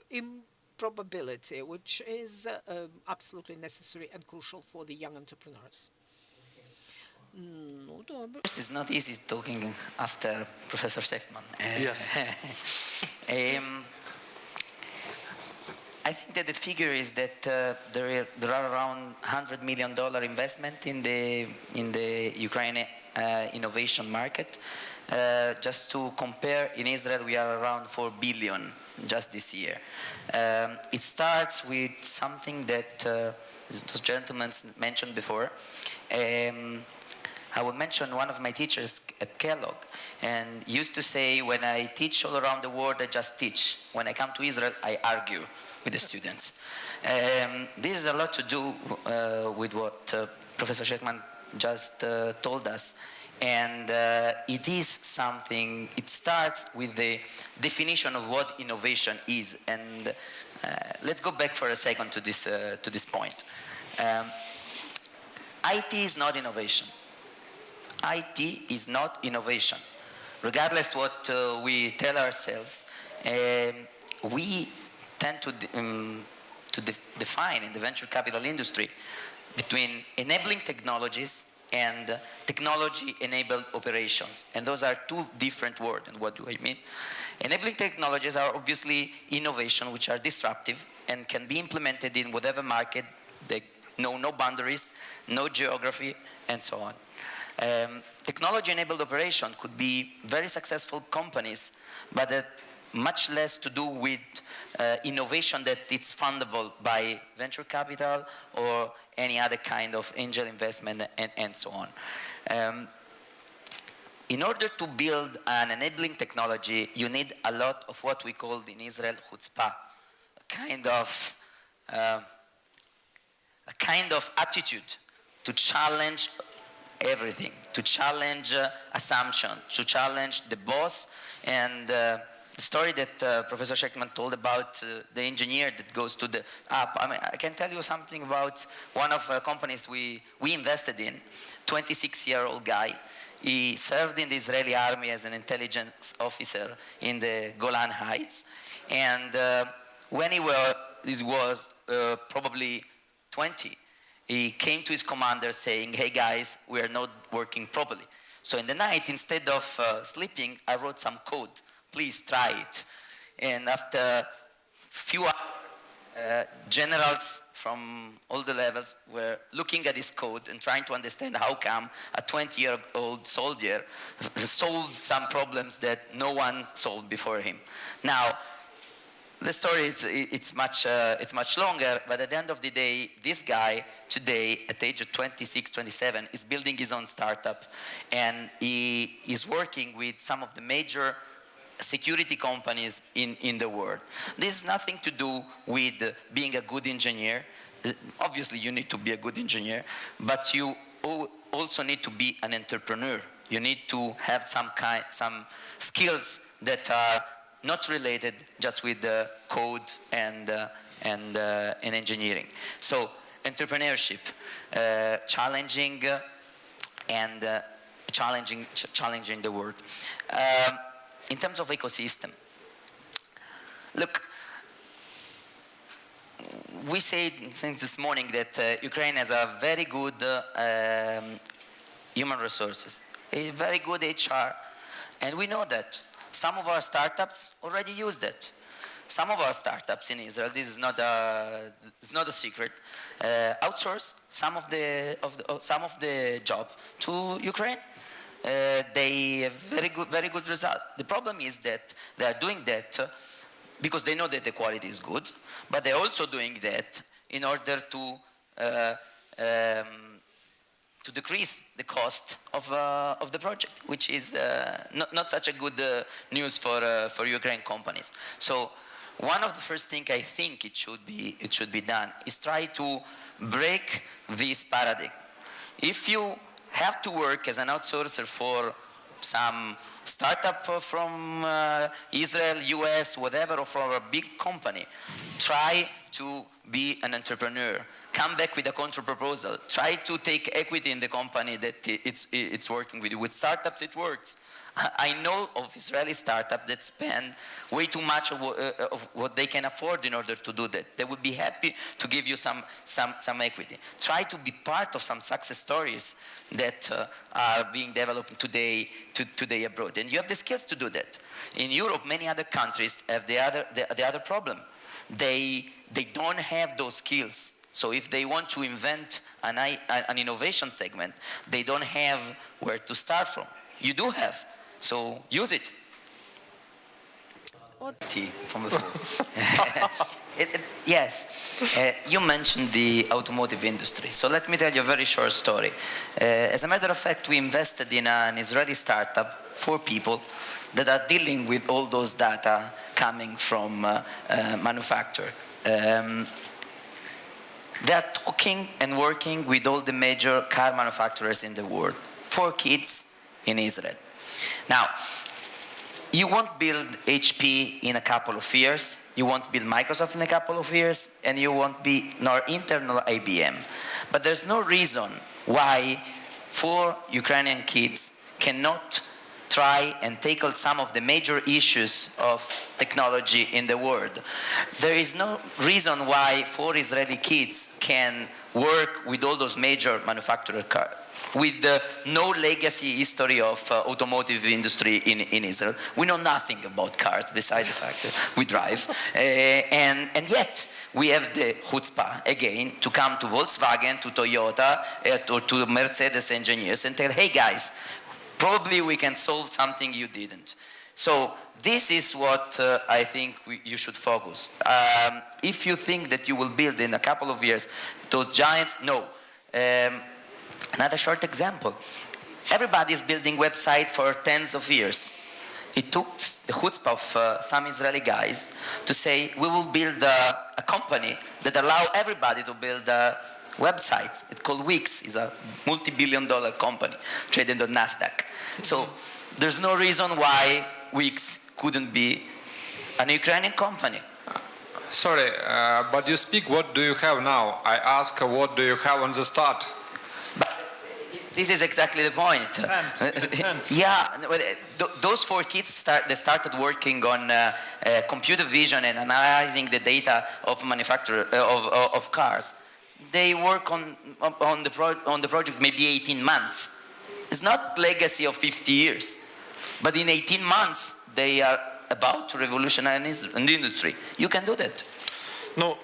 improbability, which is absolutely necessary and crucial for the young entrepreneurs. No, dobra. It's not easy talking after Professor Seckman. Yes. I think that the figure is that there are around $100 million investment in the Ukraine innovation market. Just to compare, in Israel we are around 4 billion just this year. It starts with something that those gentlemen mentioned before. I will mention one of my teachers at Kellogg, and used to say, when I teach all around the world, I just teach. When I come to Israel, I argue with the students. This has a lot to do with what Professor Sheckman just told us. And it is something, it starts with the definition of what innovation is. And let's go back for a second to this point. IT is not innovation. IT is not innovation. Regardless what we tell ourselves, we tend to define in the venture capital industry between enabling technologies and technology-enabled operations. And those are two different words. And what do I mean? Enabling technologies are obviously innovation, which are disruptive and can be implemented in whatever market. They know no boundaries, no geography, and so on. Technology-enabled operation could be very successful companies, but much less to do with innovation that it's fundable by venture capital or any other kind of angel investment and so on. In order to build an enabling technology, you need a lot of what we call in Israel chutzpah, a kind of attitude to challenge everything, to challenge assumption, to challenge the boss. And the story that Professor Sheckman told about the engineer that goes to the app, I can tell you something about one of the companies we invested in, 26-year-old guy. He served in the Israeli army as an intelligence officer in the Golan Heights. And when he was probably 20, he came to his commander saying, "Hey guys, we are not working properly. So in the night, instead of sleeping, I wrote some code. Please try it." And after a few hours, generals from all the levels were looking at his code and trying to understand how come a 20-year-old soldier solved some problems that no one solved before him. Now, the story is much longer, but at the end of the day, this guy today, at the age of 26, 27, is building his own startup, and he is working with some of the major security companies in the world. This has nothing to do with being a good engineer. Obviously, you need to be a good engineer, but you also need to be an entrepreneur. You need to have some skills that are not related just with code and engineering. So entrepreneurship, challenging and challenging the world. In terms of ecosystem, look, we said since this morning that Ukraine has a very good human resources, a very good HR, and we know that. Some of our startups already use that. Some of our startups in Israel, this is not a secret, outsource some of the job to Ukraine. They have very good result. The problem is that they are doing that because they know that the quality is good, but they're also doing that in order to decrease the cost of the project, which is not such a good news for Ukraine companies. So one of the first things I think it should be done is try to break this paradigm. If you have to work as an outsourcer for some startup from Israel, US, whatever, or from a big company. Try to be an entrepreneur. Come back with a counter proposal. Try to take equity in the company that it's working with you. With startups, it works. I know of Israeli startups that spend way too much of what they can afford in order to do that. They would be happy to give you some equity. Try to be part of some success stories that are being developed today abroad. And you have the skills to do that. In Europe, many other countries have the other problem. They don't have those skills. So if they want to invent an innovation segment, they don't have where to start from. You do have. So use it. What? Tea from the floor. Yes, you mentioned the automotive industry. So let me tell you a very short story. As a matter of fact, we invested in an Israeli startup, 4 people, that are dealing with all those data coming from manufacturer. They are talking and working with all the major car manufacturers in the world. 4 kids in Israel. Now, you won't build HP in a couple of years, you won't build Microsoft in a couple of years, and you won't be nor Intel nor IBM. But there's no reason why 4 Ukrainian kids cannot try and tackle some of the major issues of technology in the world. There is no reason why 4 Israeli kids can work with all those major manufacturer cars, with no legacy history of automotive industry in Israel. We know nothing about cars besides the fact that we drive. And yet, we have the chutzpah, again, to come to Volkswagen, to Toyota, to Mercedes engineers and tell, hey guys, probably we can solve something you didn't. So this is what I think you should focus. If you think that you will build in a couple of years those giants, no. Another short example. Everybody is building websites for tens of years. It took the chutzpah of some Israeli guys to say, we will build a company that allow everybody to build websites. It's called Wix. It's a multi-billion-dollar company traded on NASDAQ. So there's no reason why Wix couldn't be an Ukrainian company. Sorry, but you speak, what do you have now? I ask, what do you have on the start? But this is exactly the point. Yeah, those 4 kids they started working on computer vision and analyzing the data of manufacturer of cars. They work on the project maybe 18 months. It's not legacy of 50 years, but in 18 months they are about to revolutionize the industry. You can do that. Ну,